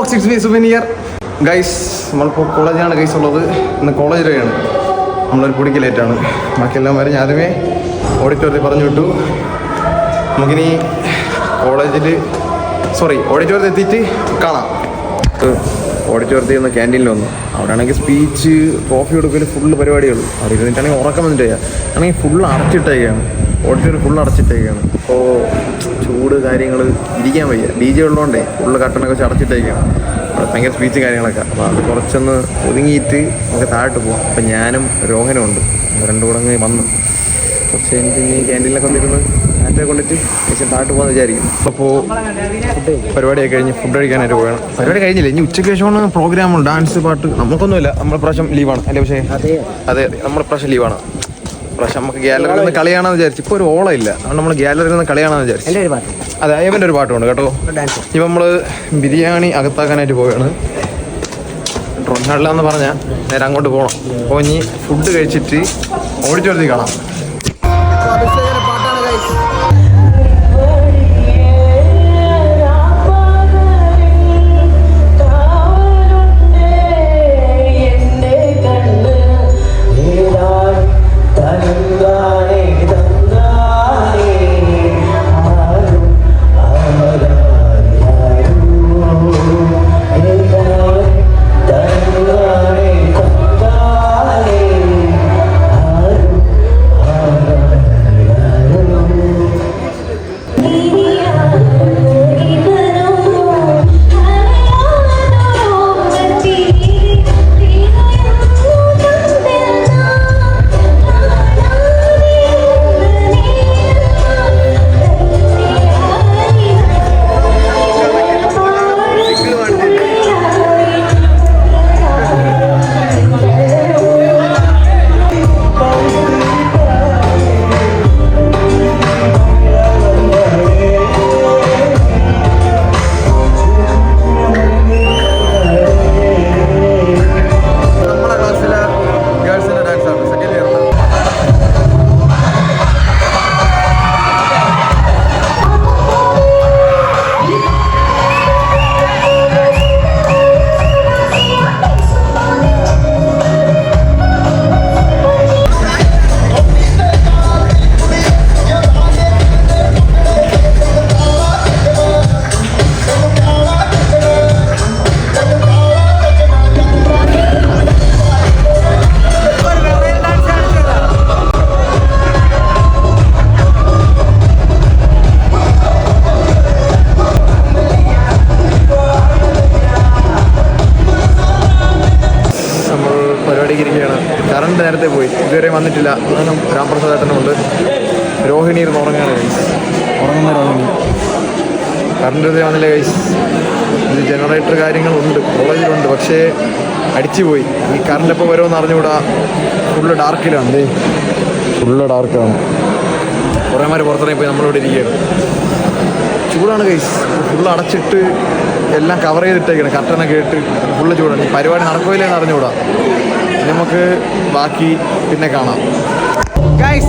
Vlogs. It's me Subin here. Guys നമ്മളിപ്പോൾ കോളേജിലാണ് guys ഉള്ളത്. ഇന്ന് കോളേജ് വരെയാണ്. നമ്മളൊരു പൊടിക്ക് ലേറ്റാണ്. ബാക്കിയെല്ലാം വരെ ഞാൻ ആദ്യമേ ഓഡിറ്റോറിയത്തിൽ പറഞ്ഞു വിട്ടു. നമുക്കിനി ഓഡിറ്റോറിയത്തിൽ എത്തിയിട്ട് കാണാം. ഓഡിറ്റോറിയത്തിൽ നിന്ന് ക്യാൻറ്റീനിൽ വന്നു. അവിടെ ആണെങ്കിൽ സ്പീച്ച്, കോഫി കൊടുക്കൽ, ഫുള്ള് പരിപാടികൾ. അവിടെ ഇരുന്നിട്ടാണെങ്കിൽ ഉറക്കം വന്നിട്ട് ആണെങ്കിൽ ഫുള്ള് അടച്ചിട്ടേക്കാണ്. ഓഡിറ്റോറിയം ഫുള്ള് അടച്ചിട്ടേക്കാണ്. അപ്പോൾ ചൂട് കാര്യങ്ങൾ ഇരിക്കാൻ വയ്യ. DJ ഉള്ളതുകൊണ്ടേ ഫുള്ള് കട്ടണൊക്കെ വെച്ച് അടച്ചിട്ടേക്കാണ്. അവിടെ ഭയങ്കര സ്പീച്ച് കാര്യങ്ങളൊക്കെ. അപ്പോൾ അത് കുറച്ചൊന്ന് ഒതുങ്ങിയിട്ട് നമുക്ക് താഴോട്ട് പോകാം. അപ്പം ഞാനും രോഹനും ഉണ്ട്. രണ്ടും കൂടെ അങ്ങ് വന്നു. കുറച്ച് എനിക്ക് ഇനി ക്യാൻറ്റീനിലൊക്കെ വന്നിരുന്ന് ആറ്റൊക്കെ കൊണ്ടിട്ട് ശേഷം താഴോട്ട് പോകാമെന്ന് വിചാരിക്കും. അപ്പോൾ പരിപാടിയൊക്കെ കഴിഞ്ഞ് ഫുഡ് കഴിക്കാനായിട്ട് പോവുകയാണ്. പരിപാടി കഴിഞ്ഞില്ല, ഇനി ഉച്ചയ്ക്ക് ശേഷമാണ് പ്രോഗ്രാമും ഡാൻസ്, പാട്ട്. നമുക്കൊന്നുമില്ല, നമ്മൾ പ്രാവശ്യം ലീവാണ് അല്ലേ? പക്ഷേ അതെ, നമ്മൾ പ്രാവശ്യം ലീവാണ്. പ്രാവശ്യം നമുക്ക് ഗ്യാലറിയിൽ നിന്ന് കളിയാണെന്ന് വിചാരിച്ചു. ഇപ്പോൾ ഒരു ഓളം ഇല്ല, അതുകൊണ്ട് നമ്മൾ ഗ്യാലറിയിൽ നിന്ന് കളിയാണെന്ന് വിചാരിച്ചു. അതെ, ഇവൻ്റെ ഒരു പാട്ടുണ്ട് കേട്ടോ. ഇപ്പം നമ്മൾ ബിരിയാണി അകത്താക്കാനായിട്ട് പോവുകയാണ്. ട്രോൺഹാളിലാന്ന് പറഞ്ഞാൽ നേരെ അങ്ങോട്ട് പോകണം. അപ്പോൾ ഇനി ഫുഡ് കഴിച്ചിട്ട് ഓഡിറ്റോറിയത്തിൽ കാണാം. കറണ്ട് നേരത്തെ പോയി, ഇതുവരെ വന്നിട്ടില്ല. ഞാനും രാംപ്രസാദ് ഏട്ടനുണ്ട്. രോഹിണി ഇരുന്ന് ഉറങ്ങാണ് ഗൈസ്. ഉറങ്ങുന്ന രോഹിണി. കറണ്ട് ഇതുവരെ വന്നില്ല ഗൈസ്. ഇത് ജനറേറ്റർ കാര്യങ്ങളുണ്ട്, കോളേജിലുണ്ട്, പക്ഷേ അടിച്ചു പോയി. ഈ കറണ്ട് എപ്പോൾ വരുമെന്ന് അറിഞ്ഞുകൂടാ. ഫുള്ള് ഡാർക്കിലാണ്, ഫുള്ള് ഡാർക്കാണ്. കുറേ മാര് പുറത്തിറങ്ങി പോയി, നമ്മളിവിടെ ഇരിക്കുകയാണ്. ചൂടാണ് ഗൈസ്. ഫുള്ള് അടച്ചിട്ട് എല്ലാം കവർ ചെയ്തിട്ടേക്കാണ്. കർട്ടനൊക്കെ ഇട്ട് ഫുള്ള് ചൂടാണ്. ഈ പരിപാടി നടക്കുകയില്ലെന്ന് അറിഞ്ഞുകൂടാ. നമുക്ക് ബാക്കി പിന്നെ കാണാം. ഗൈസ്